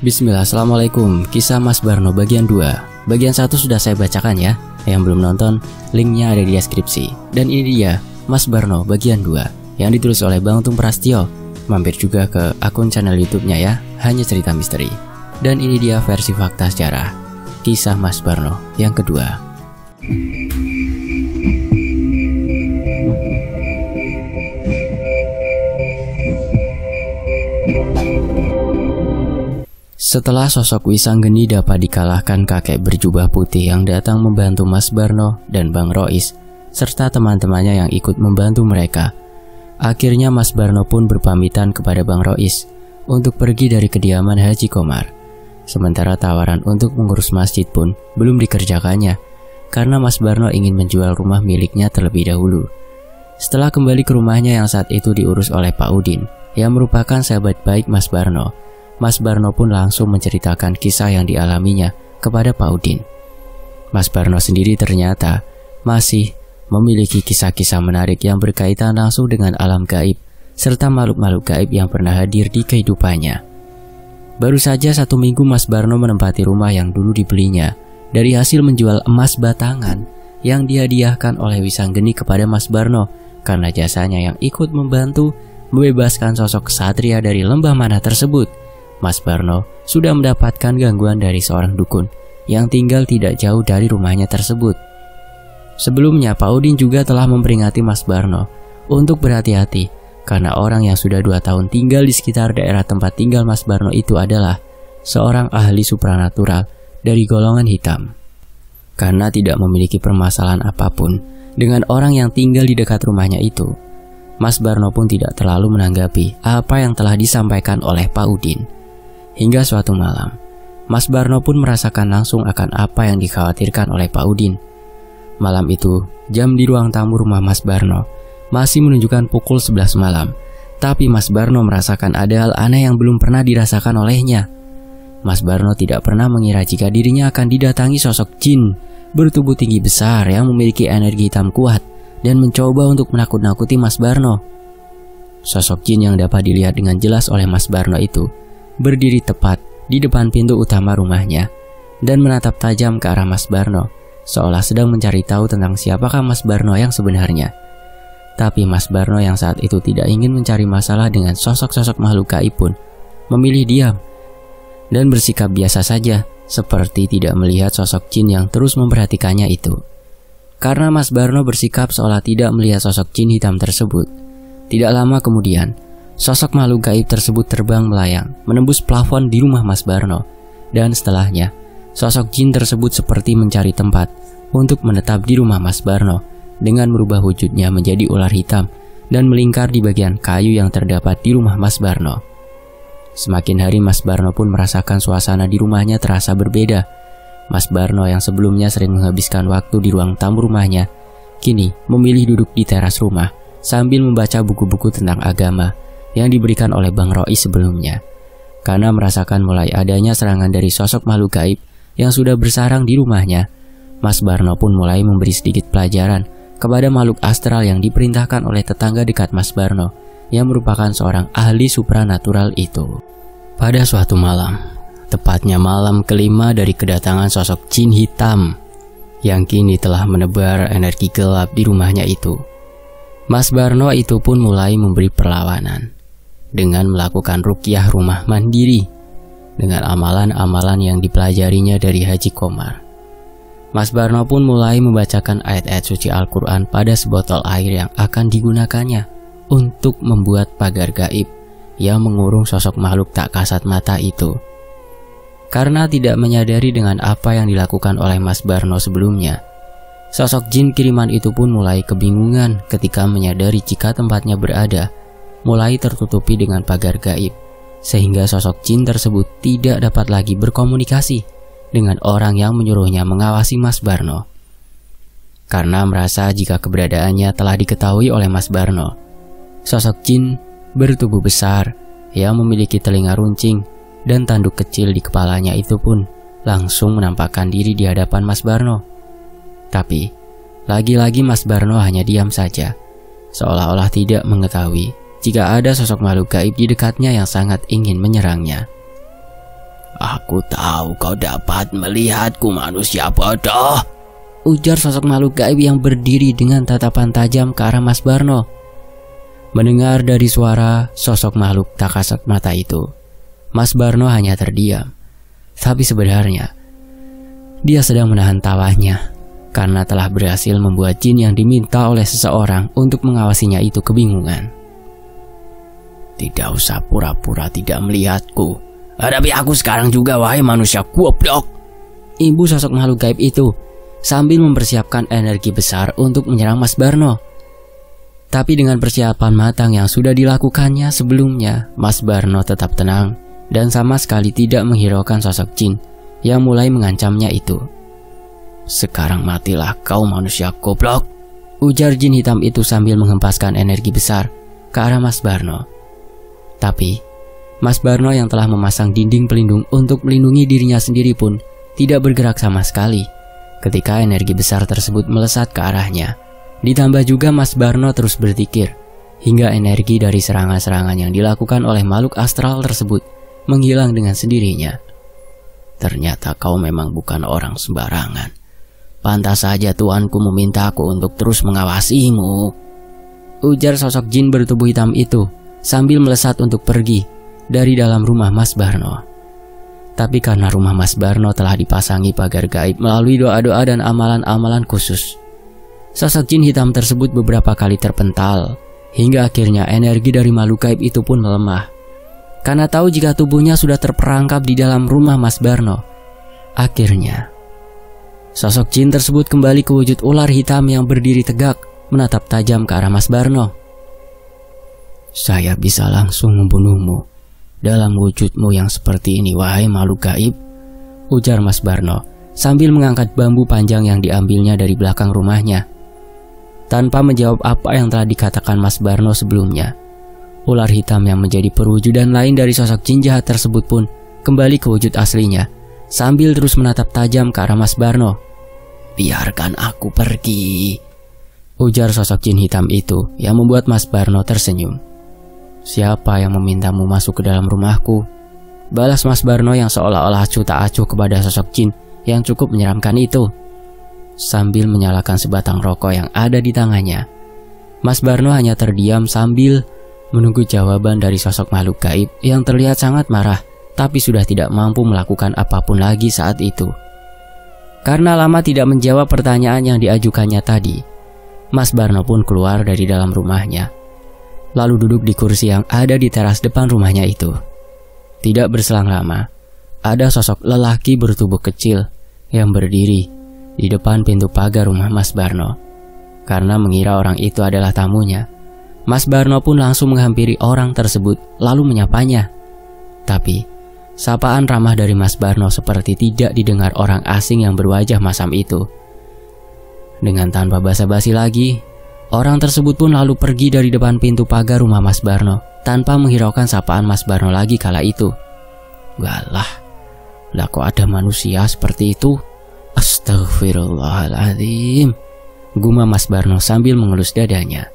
Bismillah, Assalamualaikum. Kisah Mas Barno bagian 2. Bagian 1 sudah saya bacakan ya. Yang belum nonton, linknya ada di deskripsi. Dan ini dia Mas Barno bagian 2 yang ditulis oleh Bang Tung Prastio. Mampir juga ke akun channel YouTube-nya ya, Hanya Cerita Misteri. Dan ini dia versi fakta sejarah Kisah Mas Barno yang kedua. Setelah sosok Wisanggeni dapat dikalahkan kakek berjubah putih yang datang membantu Mas Barno dan Bang Rois, serta teman-temannya yang ikut membantu mereka, akhirnya Mas Barno pun berpamitan kepada Bang Rois untuk pergi dari kediaman Haji Komar. Sementara tawaran untuk mengurus masjid pun belum dikerjakannya, karena Mas Barno ingin menjual rumah miliknya terlebih dahulu. Setelah kembali ke rumahnya yang saat itu diurus oleh Pak Udin, yang merupakan sahabat baik Mas Barno, Mas Barno pun langsung menceritakan kisah yang dialaminya kepada Pak Udin. Mas Barno sendiri ternyata masih memiliki kisah-kisah menarik yang berkaitan langsung dengan alam gaib, serta makhluk-makhluk gaib yang pernah hadir di kehidupannya. Baru saja 1 minggu Mas Barno menempati rumah yang dulu dibelinya dari hasil menjual emas batangan yang dihadiahkan oleh Wisanggeni kepada Mas Barno karena jasanya yang ikut membantu membebaskan sosok ksatria dari lembah mana tersebut. Mas Barno sudah mendapatkan gangguan dari seorang dukun yang tinggal tidak jauh dari rumahnya tersebut. Sebelumnya Pak Udin juga telah memperingati Mas Barno untuk berhati-hati karena orang yang sudah 2 tahun tinggal di sekitar daerah tempat tinggal Mas Barno itu adalah seorang ahli supranatural dari golongan hitam. Karena tidak memiliki permasalahan apapun dengan orang yang tinggal di dekat rumahnya itu, Mas Barno pun tidak terlalu menanggapi apa yang telah disampaikan oleh Pak Udin. Hingga suatu malam, Mas Barno pun merasakan langsung akan apa yang dikhawatirkan oleh Pak Udin. Malam itu, jam di ruang tamu rumah Mas Barno masih menunjukkan pukul 11 malam. Tapi Mas Barno merasakan ada hal aneh yang belum pernah dirasakan olehnya. Mas Barno tidak pernah mengira jika dirinya akan didatangi sosok jin bertubuh tinggi besar yang memiliki energi hitam kuat dan mencoba untuk menakut-nakuti Mas Barno. Sosok jin yang dapat dilihat dengan jelas oleh Mas Barno itu berdiri tepat di depan pintu utama rumahnya dan menatap tajam ke arah Mas Barno, seolah sedang mencari tahu tentang siapakah Mas Barno yang sebenarnya. Tapi Mas Barno yang saat itu tidak ingin mencari masalah dengan sosok-sosok makhluk gaib pun memilih diam dan bersikap biasa saja, seperti tidak melihat sosok jin yang terus memperhatikannya itu. Karena Mas Barno bersikap seolah tidak melihat sosok jin hitam tersebut, tidak lama kemudian sosok makhluk gaib tersebut terbang melayang, menembus plafon di rumah Mas Barno. Dan setelahnya, sosok jin tersebut seperti mencari tempat untuk menetap di rumah Mas Barno dengan merubah wujudnya menjadi ular hitam dan melingkar di bagian kayu yang terdapat di rumah Mas Barno. Semakin hari Mas Barno pun merasakan suasana di rumahnya terasa berbeda. Mas Barno yang sebelumnya sering menghabiskan waktu di ruang tamu rumahnya, kini memilih duduk di teras rumah sambil membaca buku-buku tentang agama yang diberikan oleh Bang Rois sebelumnya. Karena merasakan mulai adanya serangan dari sosok makhluk gaib yang sudah bersarang di rumahnya, Mas Barno pun mulai memberi sedikit pelajaran kepada makhluk astral yang diperintahkan oleh tetangga dekat Mas Barno yang merupakan seorang ahli supranatural itu. Pada suatu malam, tepatnya malam kelima dari kedatangan sosok jin hitam yang kini telah menebar energi gelap di rumahnya itu, Mas Barno itu pun mulai memberi perlawanan dengan melakukan ruqyah rumah mandiri dengan amalan-amalan yang dipelajarinya dari Haji Komar. Mas Barno pun mulai membacakan ayat-ayat suci Al-Quran pada sebotol air yang akan digunakannya untuk membuat pagar gaib yang mengurung sosok makhluk tak kasat mata itu. Karena tidak menyadari dengan apa yang dilakukan oleh Mas Barno sebelumnya, sosok jin kiriman itu pun mulai kebingungan ketika menyadari jika tempatnya berada mulai tertutupi dengan pagar gaib, sehingga sosok jin tersebut tidak dapat lagi berkomunikasi dengan orang yang menyuruhnya mengawasi Mas Barno. Karena merasa jika keberadaannya telah diketahui oleh Mas Barno, sosok jin bertubuh besar yang memiliki telinga runcing dan tanduk kecil di kepalanya itu pun langsung menampakkan diri di hadapan Mas Barno. Tapi lagi-lagi Mas Barno hanya diam saja, seolah-olah tidak mengetahui jika ada sosok makhluk gaib di dekatnya yang sangat ingin menyerangnya. Aku tahu kau dapat melihatku, manusia bodoh, ujar sosok makhluk gaib yang berdiri dengan tatapan tajam ke arah Mas Barno. Mendengar dari suara sosok makhluk tak kasat mata itu, Mas Barno hanya terdiam. Tapi sebenarnya dia sedang menahan tawanya karena telah berhasil membuat jin yang diminta oleh seseorang untuk mengawasinya itu kebingungan. Tidak usah pura-pura tidak melihatku. Hadapi aku sekarang juga, wahai manusia goblok, ibu sosok makhluk gaib itu sambil mempersiapkan energi besar untuk menyerang Mas Barno. Tapi dengan persiapan matang yang sudah dilakukannya sebelumnya, Mas Barno tetap tenang dan sama sekali tidak menghiraukan sosok jin yang mulai mengancamnya itu. Sekarang matilah kau manusia goblok, ujar jin hitam itu sambil menghempaskan energi besar ke arah Mas Barno. Tapi Mas Barno yang telah memasang dinding pelindung untuk melindungi dirinya sendiri pun tidak bergerak sama sekali ketika energi besar tersebut melesat ke arahnya. Ditambah juga Mas Barno terus berzikir hingga energi dari serangan-serangan yang dilakukan oleh makhluk astral tersebut menghilang dengan sendirinya. Ternyata kau memang bukan orang sembarangan. Pantas saja Tuanku memintaku untuk terus mengawasimu, ujar sosok jin bertubuh hitam itu sambil melesat untuk pergi dari dalam rumah Mas Barno. Tapi karena rumah Mas Barno telah dipasangi pagar gaib melalui doa-doa dan amalan-amalan khusus, sosok jin hitam tersebut beberapa kali terpental hingga akhirnya energi dari makhluk gaib itu pun melemah. Karena tahu jika tubuhnya sudah terperangkap di dalam rumah Mas Barno, akhirnya sosok jin tersebut kembali ke wujud ular hitam yang berdiri tegak menatap tajam ke arah Mas Barno. Saya bisa langsung membunuhmu dalam wujudmu yang seperti ini, wahai makhluk gaib, ujar Mas Barno sambil mengangkat bambu panjang yang diambilnya dari belakang rumahnya. Tanpa menjawab apa yang telah dikatakan Mas Barno sebelumnya, ular hitam yang menjadi perwujudan lain dari sosok jin jahat tersebut pun kembali ke wujud aslinya sambil terus menatap tajam ke arah Mas Barno. Biarkan aku pergi, ujar sosok jin hitam itu yang membuat Mas Barno tersenyum. Siapa yang memintamu masuk ke dalam rumahku? Balas Mas Barno yang seolah-olah acuh tak acuh kepada sosok jin yang cukup menyeramkan itu. Sambil menyalakan sebatang rokok yang ada di tangannya, Mas Barno hanya terdiam sambil menunggu jawaban dari sosok makhluk gaib yang terlihat sangat marah tapi sudah tidak mampu melakukan apapun lagi saat itu. Karena lama tidak menjawab pertanyaan yang diajukannya tadi, Mas Barno pun keluar dari dalam rumahnya, lalu duduk di kursi yang ada di teras depan rumahnya itu. Tidak berselang lama, ada sosok lelaki bertubuh kecil yang berdiri di depan pintu pagar rumah Mas Barno. Karena mengira orang itu adalah tamunya, Mas Barno pun langsung menghampiri orang tersebut lalu menyapanya. Tapi sapaan ramah dari Mas Barno seperti tidak didengar orang asing yang berwajah masam itu. Dengan tanpa basa-basi lagi, orang tersebut pun lalu pergi dari depan pintu pagar rumah Mas Barno tanpa menghiraukan sapaan Mas Barno lagi kala itu. Walah, lah kok ada manusia seperti itu? Astagfirullahaladzim, gumam Mas Barno sambil mengelus dadanya.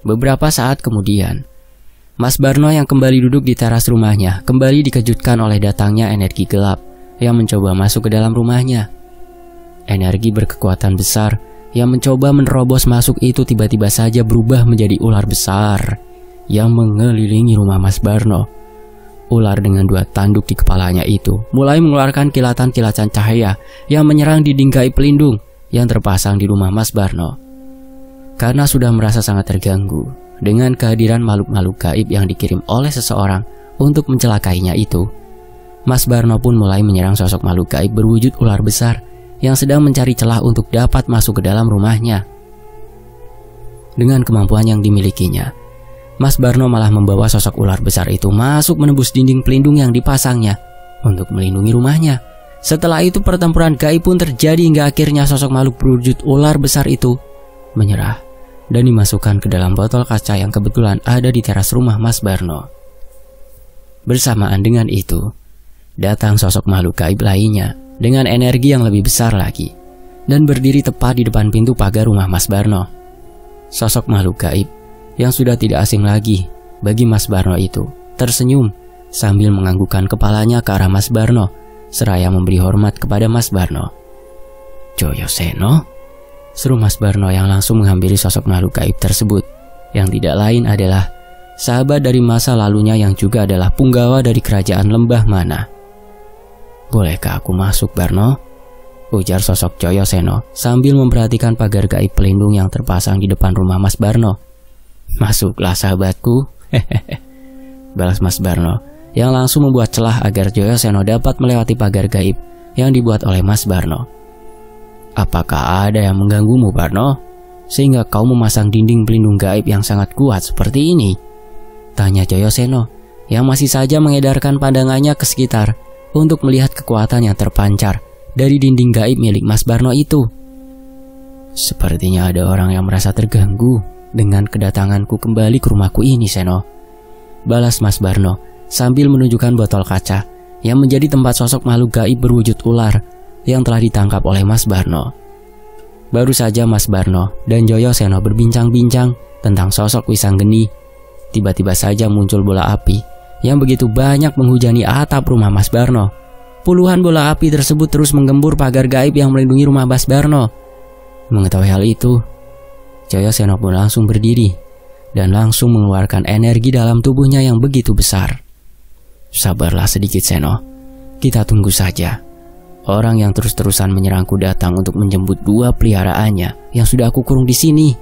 Beberapa saat kemudian, Mas Barno yang kembali duduk di teras rumahnya kembali dikejutkan oleh datangnya energi gelap yang mencoba masuk ke dalam rumahnya. Energi berkekuatan besar yang mencoba menerobos masuk itu tiba-tiba saja berubah menjadi ular besar yang mengelilingi rumah Mas Barno. Ular dengan 2 tanduk di kepalanya itu mulai mengeluarkan kilatan-kilatan cahaya yang menyerang dinding gaib pelindung yang terpasang di rumah Mas Barno. Karena sudah merasa sangat terganggu dengan kehadiran makhluk-makhluk gaib yang dikirim oleh seseorang untuk mencelakainya itu, Mas Barno pun mulai menyerang sosok makhluk gaib berwujud ular besar yang sedang mencari celah untuk dapat masuk ke dalam rumahnya. Dengan kemampuan yang dimilikinya, Mas Barno malah membawa sosok ular besar itu masuk menembus dinding pelindung yang dipasangnya untuk melindungi rumahnya. Setelah itu pertempuran gaib pun terjadi hingga akhirnya sosok makhluk berwujud ular besar itu menyerah dan dimasukkan ke dalam botol kaca yang kebetulan ada di teras rumah Mas Barno. Bersamaan dengan itu, datang sosok makhluk gaib lainnya dengan energi yang lebih besar lagi dan berdiri tepat di depan pintu pagar rumah Mas Barno. Sosok makhluk gaib yang sudah tidak asing lagi bagi Mas Barno itu tersenyum sambil menganggukkan kepalanya ke arah Mas Barno seraya memberi hormat kepada Mas Barno. Joyo Seno? Seru Mas Barno yang langsung menghampiri sosok makhluk gaib tersebut, yang tidak lain adalah sahabat dari masa lalunya yang juga adalah punggawa dari kerajaan Lembah Mana. Bolehkah aku masuk, Barno? Ujar sosok Joyo Seno sambil memperhatikan pagar gaib pelindung yang terpasang di depan rumah Mas Barno. Masuklah sahabatku. Balas Mas Barno yang langsung membuat celah agar Joyo Seno dapat melewati pagar gaib yang dibuat oleh Mas Barno. Apakah ada yang mengganggumu, Barno, sehingga kau memasang dinding pelindung gaib yang sangat kuat seperti ini? Tanya Joyo Seno yang masih saja mengedarkan pandangannya ke sekitar untuk melihat kekuatan yang terpancar dari dinding gaib milik Mas Barno itu. Sepertinya ada orang yang merasa terganggu dengan kedatanganku kembali ke rumahku ini, Seno. Balas Mas Barno sambil menunjukkan botol kaca yang menjadi tempat sosok makhluk gaib berwujud ular yang telah ditangkap oleh Mas Barno. Baru saja Mas Barno dan Joyo Seno berbincang-bincang tentang sosok Wisanggeni, tiba-tiba saja muncul bola api yang begitu banyak menghujani atap rumah Mas Barno. Puluhan bola api tersebut terus menggembur pagar gaib yang melindungi rumah Mas Barno. Mengetahui hal itu, Joyo Seno pun langsung berdiri dan langsung mengeluarkan energi dalam tubuhnya yang begitu besar. Sabarlah sedikit, Seno. Kita tunggu saja. Orang yang terus-terusan menyerangku datang untuk menjemput 2 peliharaannya yang sudah aku kurung di sini,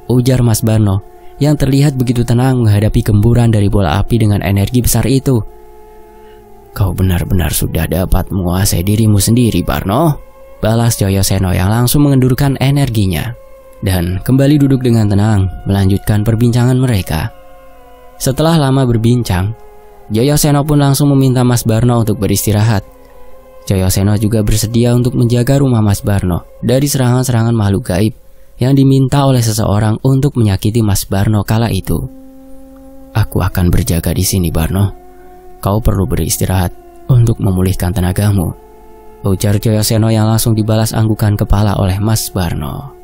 ujar Mas Barno yang terlihat begitu tenang menghadapi gemburan dari bola api dengan energi besar itu. Kau benar-benar sudah dapat menguasai dirimu sendiri, Barno. Balas Joyo Seno yang langsung mengendurkan energinya dan kembali duduk dengan tenang melanjutkan perbincangan mereka. Setelah lama berbincang, Joyo Seno pun langsung meminta Mas Barno untuk beristirahat. Joyo Seno juga bersedia untuk menjaga rumah Mas Barno dari serangan-serangan makhluk gaib yang diminta oleh seseorang untuk menyakiti Mas Barno kala itu. Aku akan berjaga di sini, Barno. Kau perlu beristirahat untuk memulihkan tenagamu, ujar Joyo Seno yang langsung dibalas anggukan kepala oleh Mas Barno.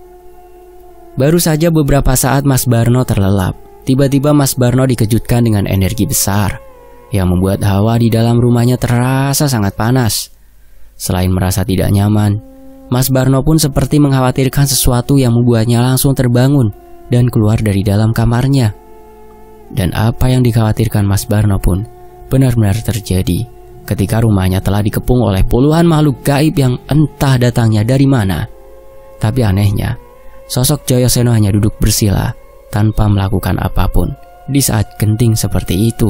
Baru saja beberapa saat Mas Barno terlelap, tiba-tiba Mas Barno dikejutkan dengan energi besar yang membuat hawa di dalam rumahnya terasa sangat panas. Selain merasa tidak nyaman, Mas Barno pun seperti mengkhawatirkan sesuatu yang membuatnya langsung terbangun dan keluar dari dalam kamarnya. Dan apa yang dikhawatirkan Mas Barno pun benar-benar terjadi ketika rumahnya telah dikepung oleh puluhan makhluk gaib yang entah datangnya dari mana. Tapi anehnya, sosok Joyo Seno hanya duduk bersila tanpa melakukan apapun di saat genting seperti itu.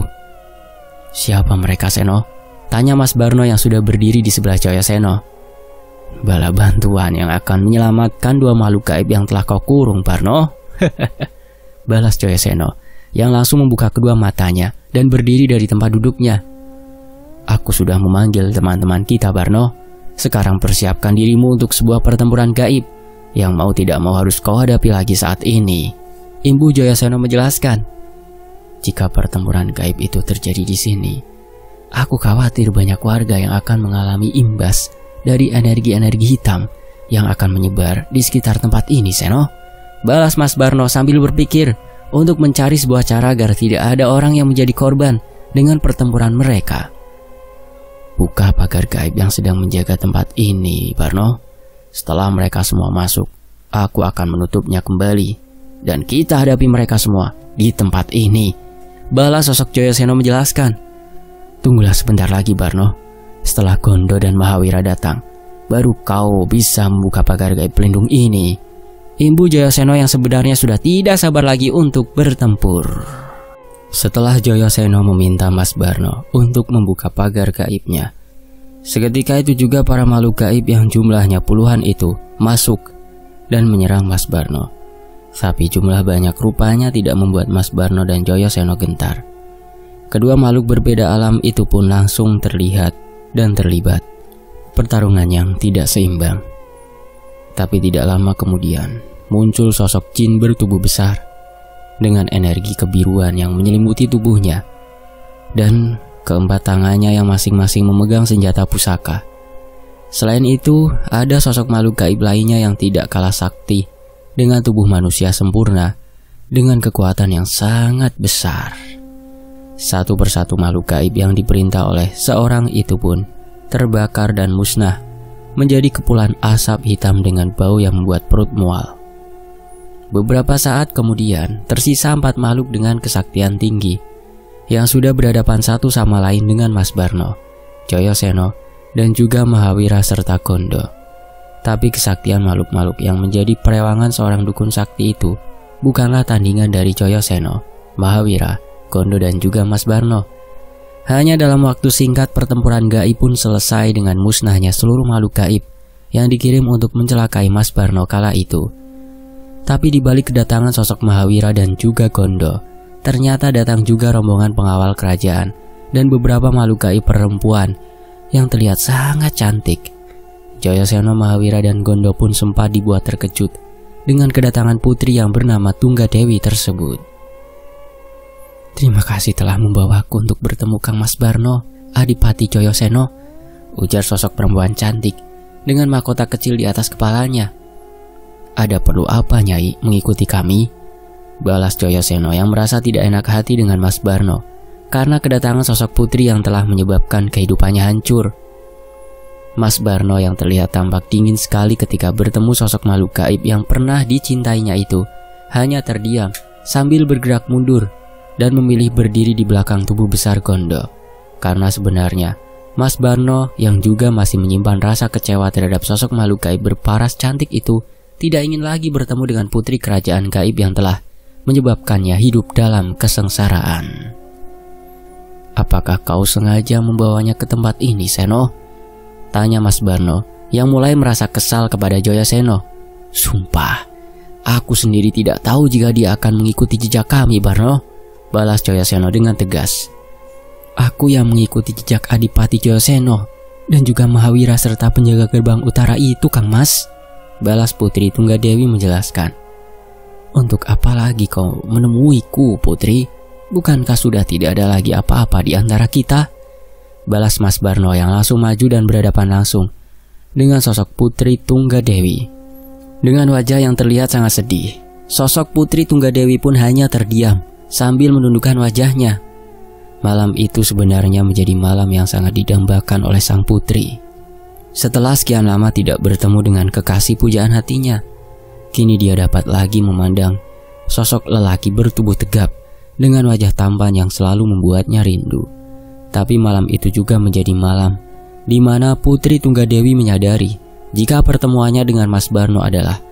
Siapa mereka, Seno? Tanya Mas Barno yang sudah berdiri di sebelah Joyo Seno. Bala bantuan yang akan menyelamatkan 2 makhluk gaib yang telah kau kurung, Barno. Balas Joyo Seno yang langsung membuka kedua matanya dan berdiri dari tempat duduknya. Aku sudah memanggil teman-teman kita, Barno. Sekarang persiapkan dirimu untuk sebuah pertempuran gaib yang mau tidak mau harus kau hadapi lagi saat ini, imbu Joyo Seno menjelaskan. Jika pertempuran gaib itu terjadi di sini, aku khawatir banyak warga yang akan mengalami imbas dari energi-energi hitam yang akan menyebar di sekitar tempat ini, Seno. Balas Mas Barno sambil berpikir untuk mencari sebuah cara agar tidak ada orang yang menjadi korban dengan pertempuran mereka. Buka pagar gaib yang sedang menjaga tempat ini, Barno. Setelah mereka semua masuk, aku akan menutupnya kembali dan kita hadapi mereka semua di tempat ini. Balas sosok Joyo Seno menjelaskan. Tunggulah sebentar lagi, Barno. Setelah Gondo dan Mahawira datang, baru kau bisa membuka pagar gaib pelindung ini. Imbu Joyo Seno yang sebenarnya sudah tidak sabar lagi untuk bertempur. Setelah Joyo Seno meminta Mas Barno untuk membuka pagar gaibnya, seketika itu juga para makhluk gaib yang jumlahnya puluhan itu masuk dan menyerang Mas Barno. Tapi jumlah banyak rupanya tidak membuat Mas Barno dan Joyo Seno gentar. Kedua makhluk berbeda alam itu pun langsung terlihat dan terlibat. Pertarungan yang tidak seimbang. Tapi tidak lama kemudian muncul sosok jin bertubuh besar dengan energi kebiruan yang menyelimuti tubuhnya dan keempat tangannya yang masing-masing memegang senjata pusaka. Selain itu, ada sosok makhluk gaib lainnya yang tidak kalah sakti dengan tubuh manusia sempurna dengan kekuatan yang sangat besar. Satu persatu makhluk gaib yang diperintah oleh seorang itu pun terbakar dan musnah, menjadi kepulan asap hitam dengan bau yang membuat perut mual. Beberapa saat kemudian, tersisa 4 makhluk dengan kesaktian tinggi, yang sudah berhadapan satu sama lain dengan Mas Barno, Joyoseno, dan juga Mahawira serta Gondo. Tapi kesaktian makhluk-makhluk yang menjadi perewangan seorang dukun sakti itu bukanlah tandingan dari Joyoseno, Mahawira, Gondo, dan juga Mas Barno. Hanya dalam waktu singkat pertempuran gaib pun selesai dengan musnahnya seluruh makhluk gaib yang dikirim untuk mencelakai Mas Barno kala itu. Tapi di balik kedatangan sosok Mahawira dan juga Gondo, ternyata datang juga rombongan pengawal kerajaan dan beberapa makhluk gaib perempuan yang terlihat sangat cantik. Joyoseno, Mahawira, dan Gondo pun sempat dibuat terkejut dengan kedatangan putri yang bernama Tunggadewi tersebut. "Terima kasih telah membawaku untuk bertemu Kang Mas Barno, Adipati Joyoseno," ujar sosok perempuan cantik dengan mahkota kecil di atas kepalanya. "Ada perlu apa Nyai mengikuti kami?" balas Joyoseno yang merasa tidak enak hati dengan Mas Barno karena kedatangan sosok putri yang telah menyebabkan kehidupannya hancur. Mas Barno yang terlihat tampak dingin sekali ketika bertemu sosok makhluk gaib yang pernah dicintainya itu hanya terdiam sambil bergerak mundur dan memilih berdiri di belakang tubuh besar Gondo. Karena sebenarnya Mas Barno yang juga masih menyimpan rasa kecewa terhadap sosok makhluk gaib berparas cantik itu tidak ingin lagi bertemu dengan putri kerajaan gaib yang telah menyebabkannya hidup dalam kesengsaraan. "Apakah kau sengaja membawanya ke tempat ini, Seno?" tanya Mas Barno yang mulai merasa kesal kepada Joyoseno. "Sumpah, aku sendiri tidak tahu jika dia akan mengikuti jejak kami, Barno," balas Joyoseno dengan tegas. "Aku yang mengikuti jejak Adipati Joyoseno dan juga Mahawira serta penjaga gerbang utara itu, Kang Mas," balas Putri Tunggadewi menjelaskan. "Untuk apa lagi kau menemuiku, Putri? Bukankah sudah tidak ada lagi apa-apa di antara kita?" balas Mas Barno yang langsung maju dan berhadapan langsung dengan sosok Putri Tunggadewi. Dengan wajah yang terlihat sangat sedih, sosok Putri Tunggadewi pun hanya terdiam sambil menundukkan wajahnya. Malam itu sebenarnya menjadi malam yang sangat didambakan oleh sang putri. Setelah sekian lama tidak bertemu dengan kekasih pujaan hatinya, kini dia dapat lagi memandang sosok lelaki bertubuh tegap dengan wajah tampan yang selalu membuatnya rindu. Tapi malam itu juga menjadi malam di mana Putri Tunggadewi menyadari jika pertemuannya dengan Mas Barno adalah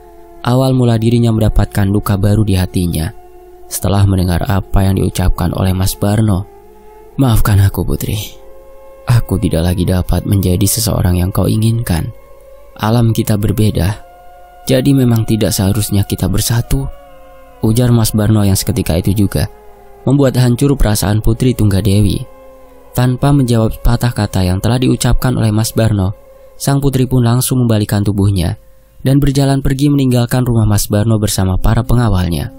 awal mula dirinya mendapatkan luka baru di hatinya. Setelah mendengar apa yang diucapkan oleh Mas Barno, "Maafkan aku, Putri. Aku tidak lagi dapat menjadi seseorang yang kau inginkan. Alam kita berbeda, jadi memang tidak seharusnya kita bersatu," ujar Mas Barno yang seketika itu juga membuat hancur perasaan Putri Tunggadewi. Tanpa menjawab patah kata yang telah diucapkan oleh Mas Barno, sang putri pun langsung membalikkan tubuhnya dan berjalan pergi meninggalkan rumah Mas Barno bersama para pengawalnya.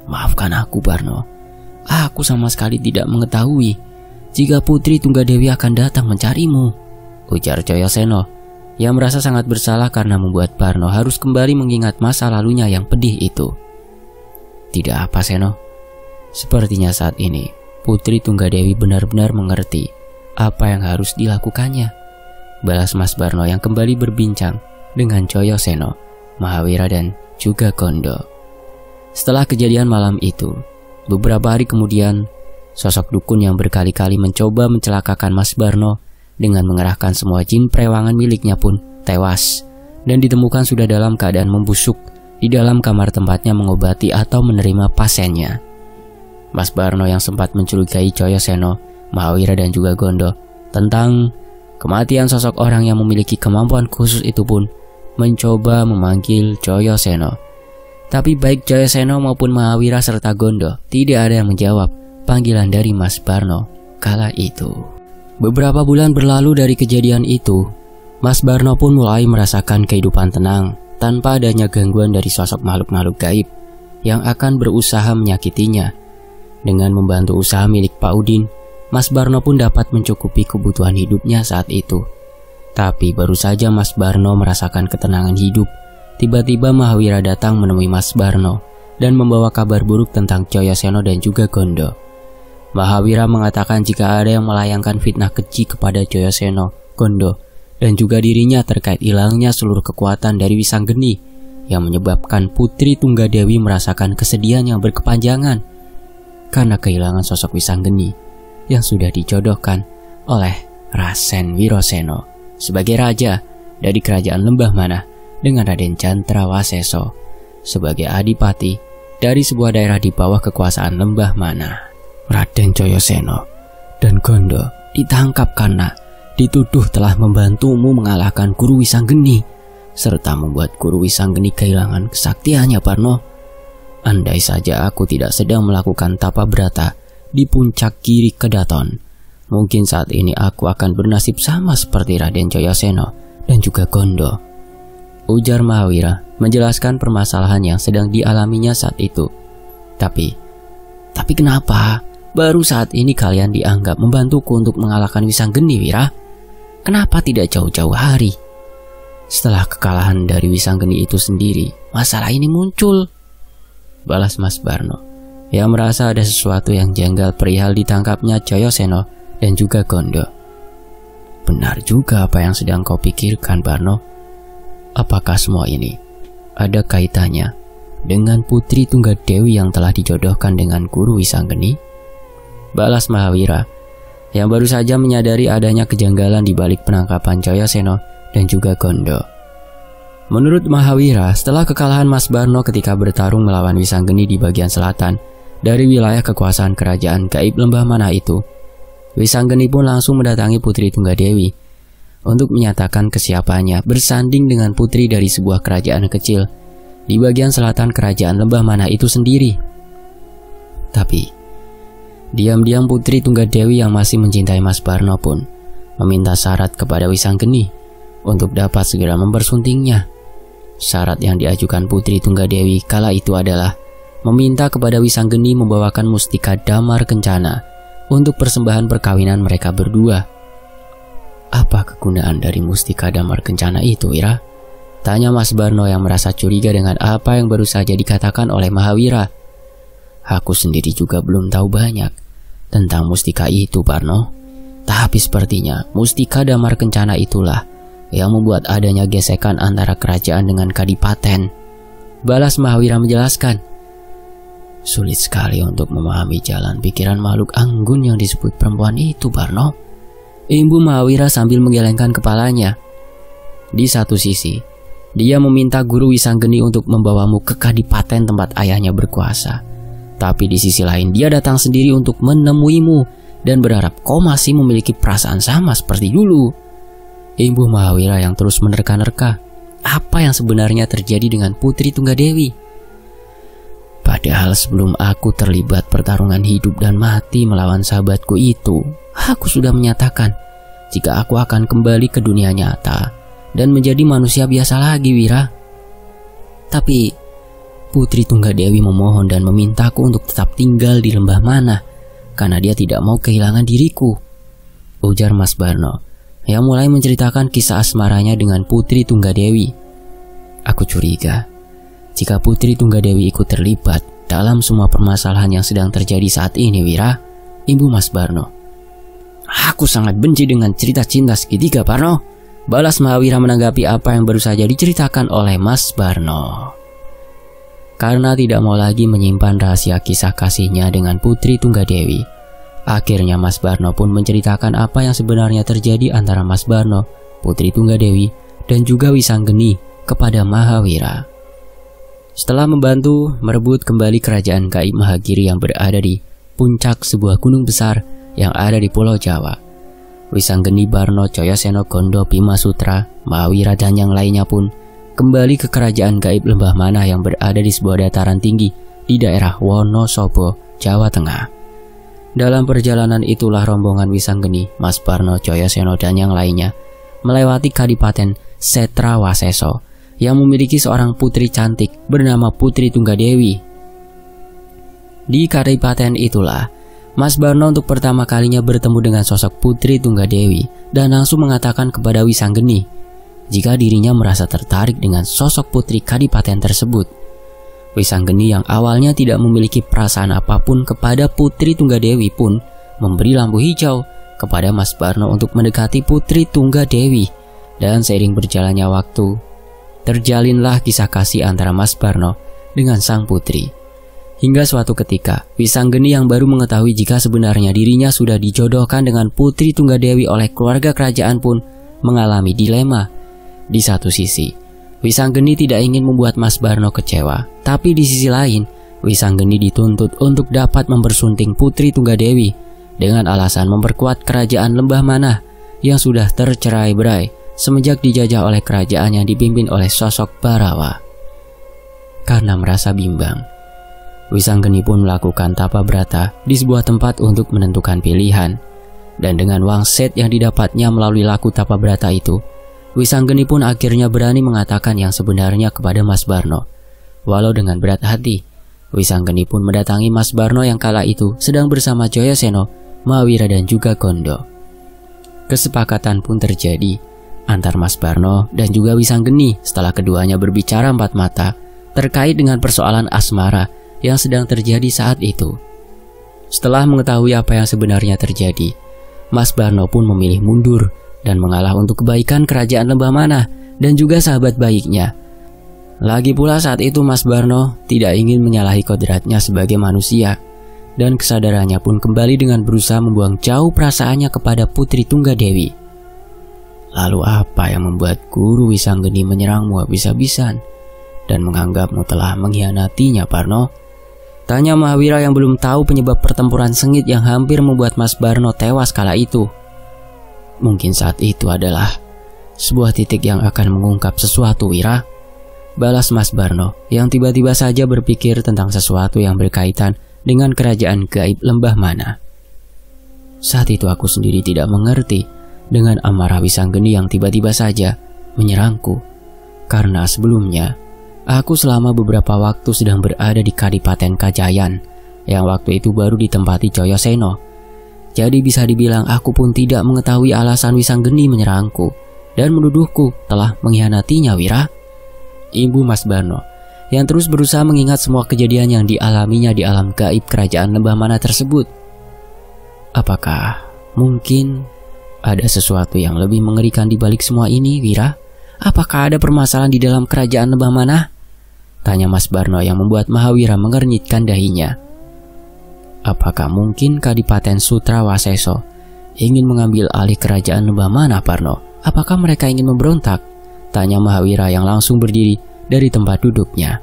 "Maafkan aku, Barno. Aku sama sekali tidak mengetahui jika Putri Tunggadewi akan datang mencarimu," ujar Joyoseno yang merasa sangat bersalah karena membuat Barno harus kembali mengingat masa lalunya yang pedih itu. "Tidak apa, Seno. Sepertinya saat ini Putri Tunggadewi benar-benar mengerti apa yang harus dilakukannya," balas Mas Barno yang kembali berbincang dengan Joyoseno, Mahawira, dan juga Gondo. Setelah kejadian malam itu, beberapa hari kemudian, sosok dukun yang berkali-kali mencoba mencelakakan Mas Barno dengan mengerahkan semua jin perewangan miliknya pun tewas dan ditemukan sudah dalam keadaan membusuk di dalam kamar tempatnya mengobati atau menerima pasiennya. Mas Barno yang sempat mencurigai Joyoseno, Mahawira, dan juga Gondo tentang kematian sosok orang yang memiliki kemampuan khusus itu pun mencoba memanggil Joyoseno. Tapi baik Joyoseno maupun Mahawira serta Gondo tidak ada yang menjawab panggilan dari Mas Barno kala itu. Beberapa bulan berlalu dari kejadian itu, Mas Barno pun mulai merasakan kehidupan tenang tanpa adanya gangguan dari sosok makhluk-makhluk gaib yang akan berusaha menyakitinya. Dengan membantu usaha milik Pak Udin, Mas Barno pun dapat mencukupi kebutuhan hidupnya saat itu. Tapi baru saja Mas Barno merasakan ketenangan hidup, tiba-tiba Mahawira datang menemui Mas Barno dan membawa kabar buruk tentang Joyoseno dan juga Gondo. Mahawira mengatakan jika ada yang melayangkan fitnah keji kepada Joyoseno, Gondo dan juga dirinya terkait hilangnya seluruh kekuatan dari Wisanggeni yang menyebabkan Putri Tunggadewi merasakan kesedihan yang berkepanjangan karena kehilangan sosok Wisanggeni yang sudah dijodohkan oleh Rasen Wiroseno sebagai raja dari kerajaan Lembah Manah dengan Raden Cantrawasesa sebagai adipati dari sebuah daerah di bawah kekuasaan Lembah Manah. Raden Joyoseno dan Gondo ditangkap karena dituduh telah membantumu mengalahkan Guru Wisanggeni serta membuat Guru Wisanggeni kehilangan kesaktiannya, Parno. Andai saja aku tidak sedang melakukan tapa brata di puncak Giri Kedaton, mungkin saat ini aku akan bernasib sama seperti Raden Joyoseno dan juga Gondo, ujar Mahawira menjelaskan permasalahan yang sedang dialaminya saat itu. Tapi kenapa baru saat ini kalian dianggap membantuku untuk mengalahkan Wisanggeni, Wira? Kenapa tidak jauh-jauh hari? Setelah kekalahan dari Wisanggeni itu sendiri, masalah ini muncul, balas Mas Barno yang merasa ada sesuatu yang janggal perihal ditangkapnya Joyoseno dan juga Gondo. Benar juga apa yang sedang kau pikirkan, Barno. Apakah semua ini ada kaitannya dengan Putri Tunggadewi yang telah dijodohkan dengan Guru Wisanggeni? Balas Mahawira yang baru saja menyadari adanya kejanggalan di balik penangkapan Joyoseno dan juga Gondo. Menurut Mahawira, setelah kekalahan Mas Barno ketika bertarung melawan Wisanggeni di bagian selatan dari wilayah kekuasaan kerajaan gaib Lembah Manah itu, Wisanggeni pun langsung mendatangi Putri Tunggadewi untuk menyatakan kesiapannya bersanding dengan putri dari sebuah kerajaan kecil di bagian selatan kerajaan Lembah Manah itu sendiri. Tapi diam-diam Putri Tunggadewi yang masih mencintai Mas Barno pun meminta syarat kepada Wisanggeni untuk dapat segera mempersuntingnya. Syarat yang diajukan Putri Tunggadewi kala itu adalah meminta kepada Wisanggeni membawakan mustika Damar Kencana untuk persembahan perkawinan mereka berdua. Apa kegunaan dari mustika Damar Kencana itu, Wira? Tanya Mas Barno yang merasa curiga dengan apa yang baru saja dikatakan oleh Mahawira. Aku sendiri juga belum tahu banyak tentang mustika itu, Barno. Tapi sepertinya mustika Damar Kencana itulah yang membuat adanya gesekan antara kerajaan dengan kadipaten, balas Mahawira menjelaskan. Sulit sekali untuk memahami jalan pikiran makhluk anggun yang disebut perempuan itu, Barno. Imbu Mahawira sambil menggelengkan kepalanya. Di satu sisi, dia meminta Guru Wisanggeni untuk membawamu ke kadipaten tempat ayahnya berkuasa. Tapi di sisi lain, dia datang sendiri untuk menemuimu dan berharap kau masih memiliki perasaan sama seperti dulu. Imbu Mahawira yang terus menerka-nerka apa yang sebenarnya terjadi dengan Putri Tunggadewi. Padahal sebelum aku terlibat pertarungan hidup dan mati melawan sahabatku itu, aku sudah menyatakan jika aku akan kembali ke dunia nyata dan menjadi manusia biasa lagi, Wira. Tapi Putri Tunggadewi memohon dan memintaku untuk tetap tinggal di Lembah Manah karena dia tidak mau kehilangan diriku, ujar Mas Barno yang mulai menceritakan kisah asmaranya dengan Putri Tunggadewi. Aku curiga jika Putri Tunggadewi ikut terlibat dalam semua permasalahan yang sedang terjadi saat ini, Wira. Ibu Mas Barno. Aku sangat benci dengan cerita cinta segitiga, Barno, balas Mahawira menanggapi apa yang baru saja diceritakan oleh Mas Barno. Karena tidak mau lagi menyimpan rahasia kisah kasihnya dengan Putri Tunggadewi, akhirnya Mas Barno pun menceritakan apa yang sebenarnya terjadi antara Mas Barno, Putri Tunggadewi, dan juga Wisanggeni kepada Mahawira. Setelah membantu merebut kembali kerajaan gaib Mahagiri yang berada di puncak sebuah gunung besar yang ada di Pulau Jawa, Wisanggeni, Barno, Joyoseno, Gondo, Bima Sutra, Mahawira, dan yang lainnya pun kembali ke kerajaan gaib Lembah Manah yang berada di sebuah dataran tinggi di daerah Wonosobo, Jawa Tengah. Dalam perjalanan itulah rombongan Wisanggeni, Mas Barno, Joyoseno, dan yang lainnya melewati Kadipaten Setrawaseso yang memiliki seorang putri cantik bernama Putri Tunggadewi. Di Kadipaten itulah Mas Barno untuk pertama kalinya bertemu dengan sosok Putri Tunggadewi dan langsung mengatakan kepada Wisanggeni jika dirinya merasa tertarik dengan sosok putri Kadipaten tersebut. Wisanggeni yang awalnya tidak memiliki perasaan apapun kepada Putri Tunggadewi pun memberi lampu hijau kepada Mas Barno untuk mendekati Putri Tunggadewi. Dan seiring berjalannya waktu, terjalinlah kisah kasih antara Mas Barno dengan sang putri. Hingga suatu ketika, Wisanggeni yang baru mengetahui jika sebenarnya dirinya sudah dijodohkan dengan Putri Tunggadewi oleh keluarga kerajaan pun mengalami dilema. Di satu sisi, Wisanggeni tidak ingin membuat Mas Barno kecewa, tapi di sisi lain, Wisanggeni dituntut untuk dapat mempersunting Putri Tunggadewi dengan alasan memperkuat kerajaan Lembah Manah yang sudah tercerai-berai semenjak dijajah oleh kerajaan yang dipimpin oleh sosok Barawa. Karena merasa bimbang, Wisanggeni pun melakukan tapa brata di sebuah tempat untuk menentukan pilihan. Dan dengan wangsit yang didapatnya melalui laku tapa brata itu, Wisanggeni pun akhirnya berani mengatakan yang sebenarnya kepada Mas Barno. Walau dengan berat hati, Wisanggeni pun mendatangi Mas Barno yang kala itu sedang bersama Jayasena, Mahawira dan juga Gondo. Kesepakatan pun terjadi antar Mas Barno dan juga Wisanggeni setelah keduanya berbicara empat mata terkait dengan persoalan asmara yang sedang terjadi saat itu. Setelah mengetahui apa yang sebenarnya terjadi, Mas Barno pun memilih mundur dan mengalah untuk kebaikan kerajaan Lembah Manah dan juga sahabat baiknya. Lagi pula saat itu Mas Barno tidak ingin menyalahi kodratnya sebagai manusia, dan kesadarannya pun kembali dengan berusaha membuang jauh perasaannya kepada Putri Tunggadewi. Lalu apa yang membuat Guru Wisanggeni menyerangmu habis-habisan dan menganggapmu telah mengkhianatinya, Barno? Tanya Mahawira yang belum tahu penyebab pertempuran sengit yang hampir membuat Mas Barno tewas kala itu. Mungkin saat itu adalah sebuah titik yang akan mengungkap sesuatu, Wira. Balas Mas Barno yang tiba-tiba saja berpikir tentang sesuatu yang berkaitan dengan kerajaan gaib Lembah Manah. Saat itu aku sendiri tidak mengerti dengan amarah Wisanggeni yang tiba-tiba saja menyerangku. Karena sebelumnya, aku selama beberapa waktu sedang berada di Kadipaten Kajayan, yang waktu itu baru ditempati Jayasena. Jadi bisa dibilang aku pun tidak mengetahui alasan Wisanggeni menyerangku dan menuduhku telah mengkhianatinya, Wira. Ibu Mas Barno yang terus berusaha mengingat semua kejadian yang dialaminya di alam gaib kerajaan Lembah Manah tersebut. Apakah mungkin ada sesuatu yang lebih mengerikan di balik semua ini, Wira? Apakah ada permasalahan di dalam kerajaan Lembah Manah? Tanya Mas Barno yang membuat Mahawira mengernyitkan dahinya. Apakah mungkin Kadipaten Sutra Waseso ingin mengambil alih kerajaan Lembah Manah, Barno? Apakah mereka ingin memberontak? Tanya Mahawira yang langsung berdiri dari tempat duduknya.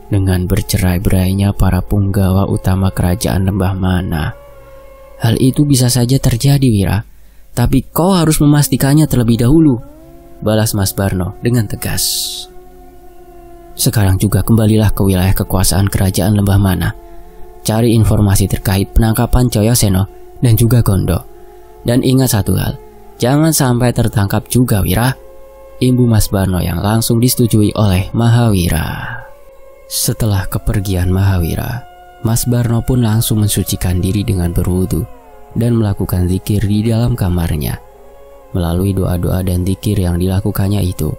Dengan bercerai-berainya para punggawa utama kerajaan Lembah Manah, hal itu bisa saja terjadi, Wira. Tapi kau harus memastikannya terlebih dahulu, balas Mas Barno dengan tegas. Sekarang juga kembalilah ke wilayah kekuasaan kerajaan Lembah Manah. Cari informasi terkait penangkapan Jayasena dan juga Gondo. Dan ingat satu hal, jangan sampai tertangkap juga, Wira. Imbu Mas Barno yang langsung disetujui oleh Mahawira. Setelah kepergian Mahawira, Mas Barno pun langsung mensucikan diri dengan berwudu dan melakukan zikir di dalam kamarnya. Melalui doa-doa dan zikir yang dilakukannya itu,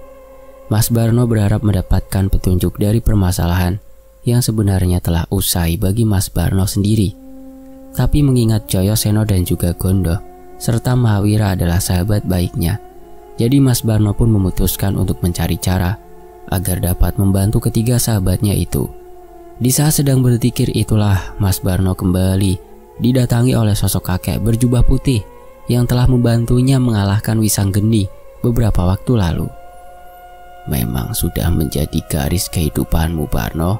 Mas Barno berharap mendapatkan petunjuk dari permasalahan yang sebenarnya telah usai bagi Mas Barno sendiri. Tapi mengingat Jayasena dan juga Gondo serta Mahawira adalah sahabat baiknya, jadi Mas Barno pun memutuskan untuk mencari cara agar dapat membantu ketiga sahabatnya itu. Di saat sedang berzikir itulah Mas Barno kembali didatangi oleh sosok kakek berjubah putih yang telah membantunya mengalahkan Wisanggeni beberapa waktu lalu. Memang sudah menjadi garis kehidupanmu, Barno.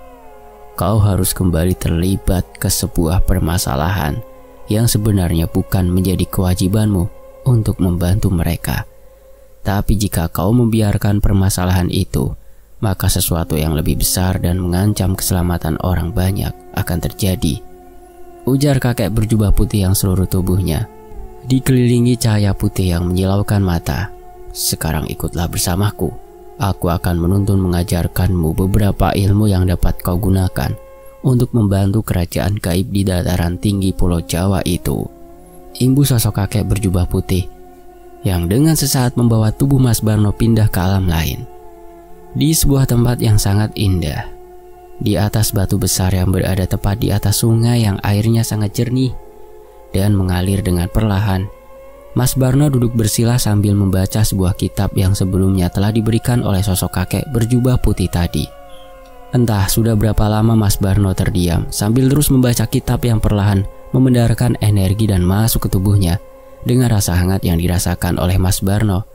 Kau harus kembali terlibat ke sebuah permasalahan yang sebenarnya bukan menjadi kewajibanmu untuk membantu mereka. Tapi jika kau membiarkan permasalahan itu, maka sesuatu yang lebih besar dan mengancam keselamatan orang banyak akan terjadi. Ujar kakek berjubah putih yang seluruh tubuhnya dikelilingi cahaya putih yang menyilaukan mata. Sekarang ikutlah bersamaku. Aku akan menuntun mengajarkanmu beberapa ilmu yang dapat kau gunakan untuk membantu kerajaan gaib di dataran tinggi Pulau Jawa itu. Imbu sosok kakek berjubah putih yang dengan sesaat membawa tubuh Mas Barno pindah ke alam lain. Di sebuah tempat yang sangat indah, di atas batu besar yang berada tepat di atas sungai yang airnya sangat jernih, dan mengalir dengan perlahan. Mas Barno duduk bersila sambil membaca sebuah kitab yang sebelumnya telah diberikan oleh sosok kakek berjubah putih tadi. Entah sudah berapa lama Mas Barno terdiam sambil terus membaca kitab yang perlahan memendarkan energi dan masuk ke tubuhnya dengan rasa hangat yang dirasakan oleh Mas Barno.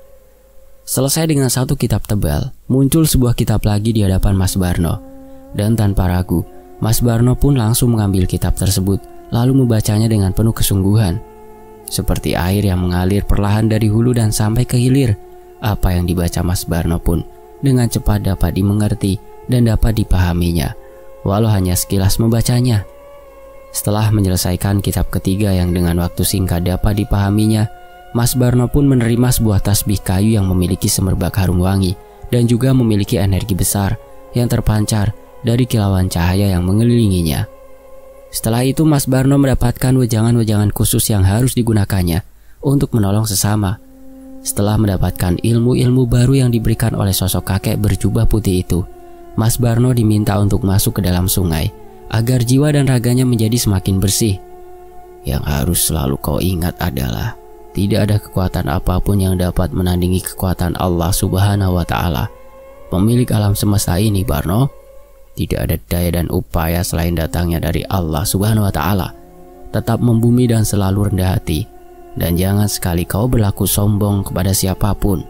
Selesai dengan satu kitab tebal, muncul sebuah kitab lagi di hadapan Mas Barno. Dan tanpa ragu, Mas Barno pun langsung mengambil kitab tersebut lalu membacanya dengan penuh kesungguhan. Seperti air yang mengalir perlahan dari hulu dan sampai ke hilir, apa yang dibaca Mas Barno pun dengan cepat dapat dimengerti dan dapat dipahaminya, walau hanya sekilas membacanya. Setelah menyelesaikan kitab ketiga yang dengan waktu singkat dapat dipahaminya, Mas Barno pun menerima sebuah tasbih kayu yang memiliki semerbak harum wangi dan juga memiliki energi besar yang terpancar dari kilauan cahaya yang mengelilinginya. Setelah itu Mas Barno mendapatkan wejangan-wejangan khusus yang harus digunakannya untuk menolong sesama. Setelah mendapatkan ilmu-ilmu baru yang diberikan oleh sosok kakek berjubah putih itu, Mas Barno diminta untuk masuk ke dalam sungai agar jiwa dan raganya menjadi semakin bersih. Yang harus selalu kau ingat adalah tidak ada kekuatan apapun yang dapat menandingi kekuatan Allah Subhanahu wa Ta'ala, pemilik alam semesta ini, Barno. Tidak ada daya dan upaya selain datangnya dari Allah Subhanahu wa Ta'ala. Tetap membumi dan selalu rendah hati, dan jangan sekali kau berlaku sombong kepada siapapun,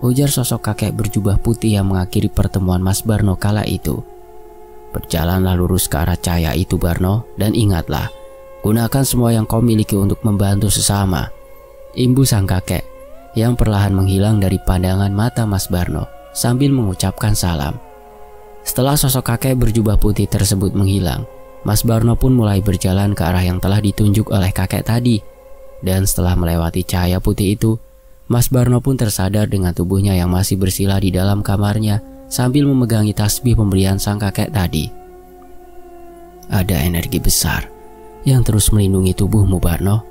ujar sosok kakek berjubah putih yang mengakhiri pertemuan Mas Barno kala itu. Berjalanlah lurus ke arah cahaya itu, Barno, dan ingatlah, gunakan semua yang kau miliki untuk membantu sesama, imbu sang kakek yang perlahan menghilang dari pandangan mata Mas Barno sambil mengucapkan salam. Setelah sosok kakek berjubah putih tersebut menghilang, Mas Barno pun mulai berjalan ke arah yang telah ditunjuk oleh kakek tadi. Dan setelah melewati cahaya putih itu, Mas Barno pun tersadar dengan tubuhnya yang masih bersila di dalam kamarnya sambil memegangi tasbih pemberian sang kakek tadi. Ada energi besar yang terus melindungi tubuhmu, Barno.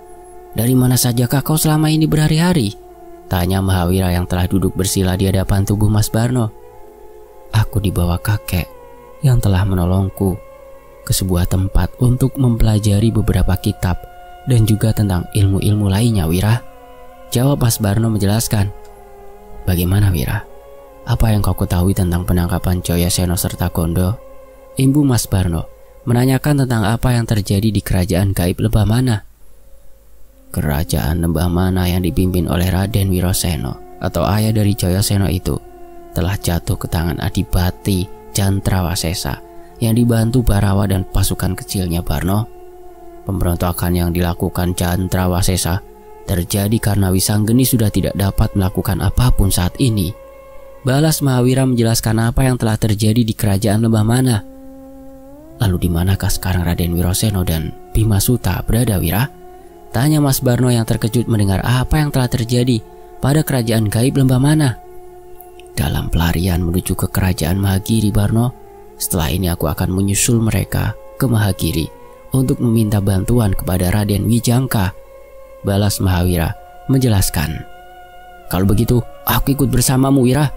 Dari mana sajakah kau selama ini berhari-hari? Tanya Mahawira yang telah duduk bersila di hadapan tubuh Mas Barno. Aku dibawa kakek yang telah menolongku ke sebuah tempat untuk mempelajari beberapa kitab dan juga tentang ilmu-ilmu lainnya, Wira. Jawab Mas Barno menjelaskan. Bagaimana, Wira? Apa yang kau ketahui tentang penangkapan Joyaseno serta Gondo? Imbu Mas Barno menanyakan tentang apa yang terjadi di kerajaan gaib Lembah Mana. Kerajaan Lembah Mana yang dipimpin oleh Raden Wiroseno atau ayah dari Joyaseno itu telah jatuh ke tangan Adipati Cantrawasesa yang dibantu Barawa dan pasukan kecilnya, Barno. Pemberontakan yang dilakukan Cantrawasesa terjadi karena Wisanggeni sudah tidak dapat melakukan apapun saat ini. Balas Mahawira menjelaskan apa yang telah terjadi di kerajaan Lembah Mana. Lalu di manakah sekarang Raden Wiroseno dan Bimasuta berada, Wira? Tanya Mas Barno yang terkejut mendengar apa yang telah terjadi pada kerajaan gaib Lembah Mana. Dalam pelarian menuju ke kerajaan Mahagiri, Barno. Setelah ini aku akan menyusul mereka ke Mahagiri untuk meminta bantuan kepada Raden Wijangka. Balas Mahawira menjelaskan. Kalau begitu, aku ikut bersamamu, Wira.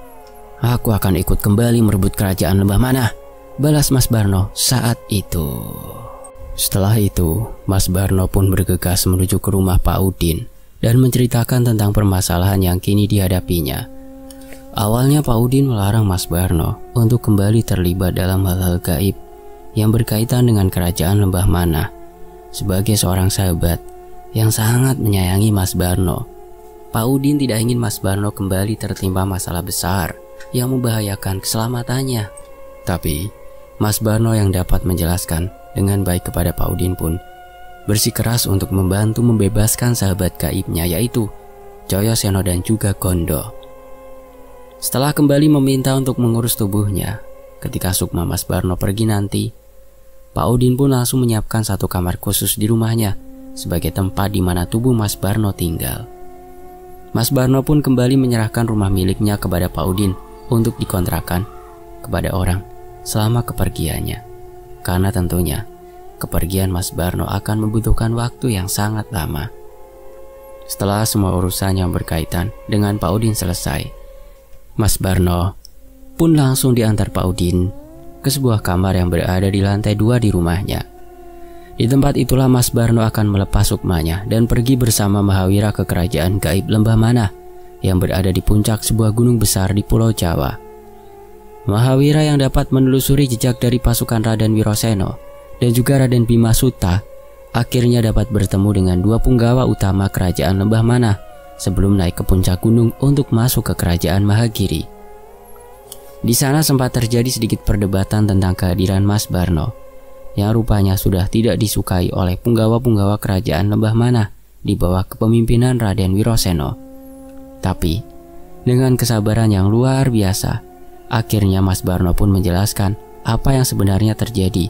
Aku akan ikut kembali merebut kerajaan Lembah Mana. Balas Mas Barno saat itu. Setelah itu, Mas Barno pun bergegas menuju ke rumah Pak Udin dan menceritakan tentang permasalahan yang kini dihadapinya. Awalnya Pak Udin melarang Mas Barno untuk kembali terlibat dalam hal-hal gaib yang berkaitan dengan kerajaan Lembah Mana. Sebagai seorang sahabat yang sangat menyayangi Mas Barno, Pak Udin tidak ingin Mas Barno kembali tertimpa masalah besar yang membahayakan keselamatannya. Tapi Mas Barno yang dapat menjelaskan dengan baik kepada Pak Udin pun bersikeras untuk membantu membebaskan sahabat gaibnya, yaitu Joyaseno dan juga Gondo. Setelah kembali meminta untuk mengurus tubuhnya, ketika Sukma Mas Barno pergi nanti, Pak Udin pun langsung menyiapkan satu kamar khusus di rumahnya sebagai tempat di mana tubuh Mas Barno tinggal. Mas Barno pun kembali menyerahkan rumah miliknya kepada Pak Udin untuk dikontrakan kepada orang selama kepergiannya. Karena tentunya kepergian Mas Barno akan membutuhkan waktu yang sangat lama. Setelah semua urusan yang berkaitan dengan Pak Udin selesai, Mas Barno pun langsung diantar Pak Udin ke sebuah kamar yang berada di lantai 2 di rumahnya. Di tempat itulah Mas Barno akan melepas sukmanya dan pergi bersama Mahawira ke kerajaan gaib Lembah Manah yang berada di puncak sebuah gunung besar di Pulau Jawa. Mahawira yang dapat menelusuri jejak dari pasukan Raden Wiroseno dan juga Raden Bima Suta akhirnya dapat bertemu dengan dua punggawa utama kerajaan Lembah Manah sebelum naik ke puncak gunung untuk masuk ke kerajaan Mahagiri. Di sana sempat terjadi sedikit perdebatan tentang kehadiran Mas Barno yang rupanya sudah tidak disukai oleh punggawa-punggawa kerajaan Lembah Manah di bawah kepemimpinan Raden Wiroseno. Tapi, dengan kesabaran yang luar biasa, akhirnya Mas Barno pun menjelaskan apa yang sebenarnya terjadi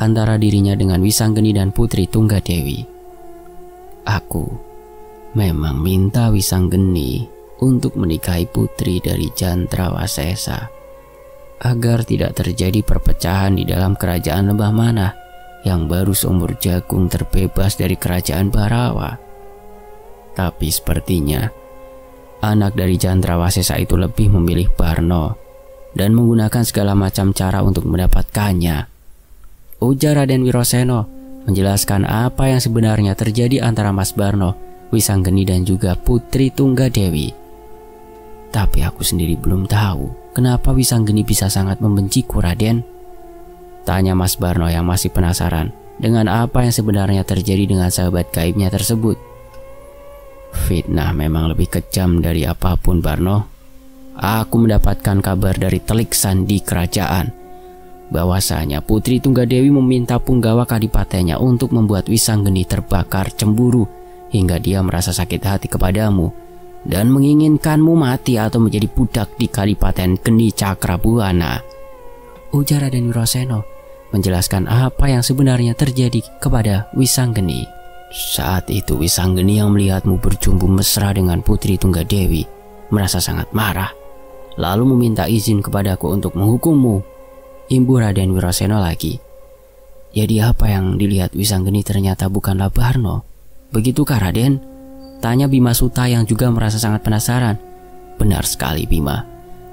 antara dirinya dengan Wisanggeni dan Putri Tunggadewi. Aku memang minta Wisanggeni untuk menikahi putri dari Cantrawasesa agar tidak terjadi perpecahan di dalam kerajaan Lembah Manah yang baru seumur jagung terbebas dari kerajaan Barawa. Tapi sepertinya anak dari Cantrawasesa itu lebih memilih Barno dan menggunakan segala macam cara untuk mendapatkannya. Ujar Raden Wiroseno menjelaskan apa yang sebenarnya terjadi antara Mas Barno, Wisanggeni dan juga Putri Tunggadewi. Tapi aku sendiri belum tahu kenapa Wisanggeni bisa sangat membenciku, Raden? Tanya Mas Barno yang masih penasaran dengan apa yang sebenarnya terjadi dengan sahabat gaibnya tersebut. Fitnah memang lebih kejam dari apapun, Barno. Aku mendapatkan kabar dari telik sandi kerajaan bahwasanya Putri Tunggadewi meminta punggawa kadipatennya untuk membuat Wisanggeni terbakar cemburu hingga dia merasa sakit hati kepadamu dan menginginkanmu mati atau menjadi budak di Kadipaten Geni Cakrabuana. Ujar Raden Wiroseno menjelaskan apa yang sebenarnya terjadi kepada Wisanggeni. Saat itu Wisanggeni yang melihatmu berjumpa mesra dengan Putri Tunggadewi merasa sangat marah, lalu meminta izin kepadaku untuk menghukummu. Imbu Raden Wiroseno lagi. Jadi apa yang dilihat Wisanggeni ternyata bukanlah Barno. Begitukah, Raden? Tanya Bima Suta yang juga merasa sangat penasaran. Benar sekali, Bima.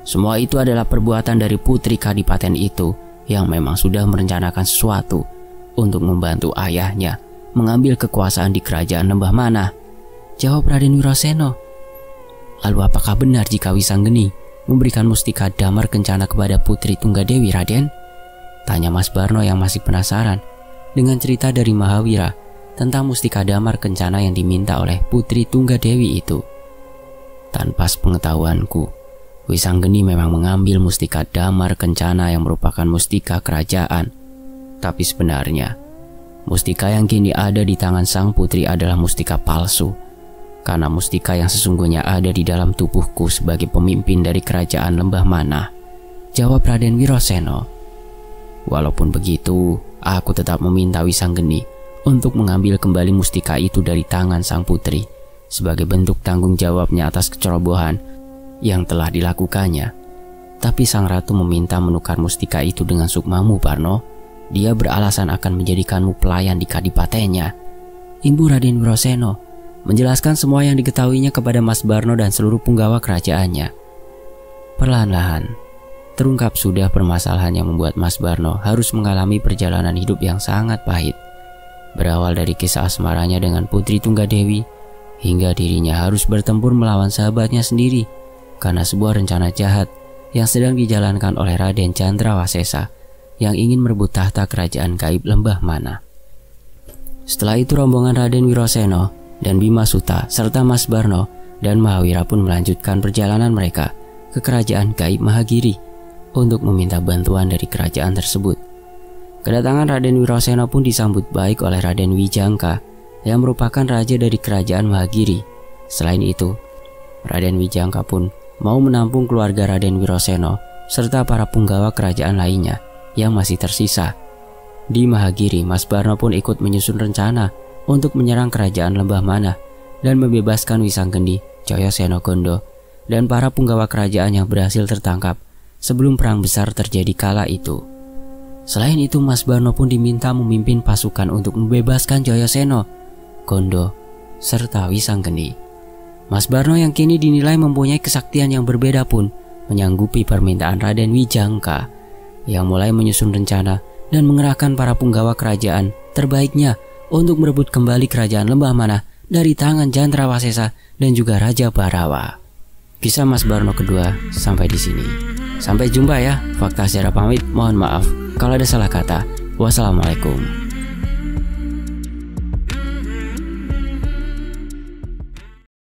Semua itu adalah perbuatan dari putri kadipaten itu yang memang sudah merencanakan sesuatu untuk membantu ayahnya mengambil kekuasaan di kerajaan Lembah Manah. Jawab Raden Wiroseno. Lalu apakah benar jika Wisanggeni memberikan mustika damar kencana kepada Putri Tunggadewi, Raden? Tanya Mas Barno yang masih penasaran dengan cerita dari Mahawira tentang mustika damar kencana yang diminta oleh Putri Tunggadewi itu. Tanpa sepengetahuanku, Wisanggeni memang mengambil mustika damar kencana yang merupakan mustika kerajaan. Tapi sebenarnya, mustika yang kini ada di tangan sang putri adalah mustika palsu, karena mustika yang sesungguhnya ada di dalam tubuhku sebagai pemimpin dari kerajaan Lembah Manah. Jawab Raden Wiroseno. Walaupun begitu, aku tetap meminta Wisanggeni untuk mengambil kembali mustika itu dari tangan sang putri sebagai bentuk tanggung jawabnya atas kecerobohan yang telah dilakukannya. Tapi sang ratu meminta menukar mustika itu dengan sukmamu, Barno. Dia beralasan akan menjadikanmu pelayan di kadipatennya. Imbu Raden Wiroseno menjelaskan semua yang diketahuinya kepada Mas Barno dan seluruh punggawa kerajaannya. Perlahan-lahan terungkap sudah permasalahan yang membuat Mas Barno harus mengalami perjalanan hidup yang sangat pahit. Berawal dari kisah asmaranya dengan Putri Tunggadewi hingga dirinya harus bertempur melawan sahabatnya sendiri karena sebuah rencana jahat yang sedang dijalankan oleh Raden Cantrawasesa yang ingin merebut tahta kerajaan gaib Lembah Manah. Setelah itu rombongan Raden Wiroseno dan Bima Suta serta Mas Barno dan Mahawira pun melanjutkan perjalanan mereka ke kerajaan gaib Mahagiri untuk meminta bantuan dari kerajaan tersebut. Kedatangan Raden Wiroseno pun disambut baik oleh Raden Wijangka yang merupakan raja dari kerajaan Mahagiri. Selain itu, Raden Wijangka pun mau menampung keluarga Raden Wiroseno serta para punggawa kerajaan lainnya yang masih tersisa. Di Mahagiri, Mas Barno pun ikut menyusun rencana untuk menyerang kerajaan Lembah Manah dan membebaskan Wisanggeni, Jayaseno Gondo, dan para punggawa kerajaan yang berhasil tertangkap sebelum perang besar terjadi kala itu. Selain itu, Mas Barno pun diminta memimpin pasukan untuk membebaskan Jayaseno, Gondo, serta Wisanggeni. Mas Barno yang kini dinilai mempunyai kesaktian yang berbeda pun menyanggupi permintaan Raden Wijangka yang mulai menyusun rencana dan mengerahkan para punggawa kerajaan terbaiknya untuk merebut kembali kerajaan Lembah Manah dari tangan Jantrawasesa dan juga Raja Barawa. Kisah Mas Barno kedua sampai di sini. Sampai jumpa ya. Fakta Sejarah pamit. Mohon maaf kalau ada salah kata. Wassalamualaikum.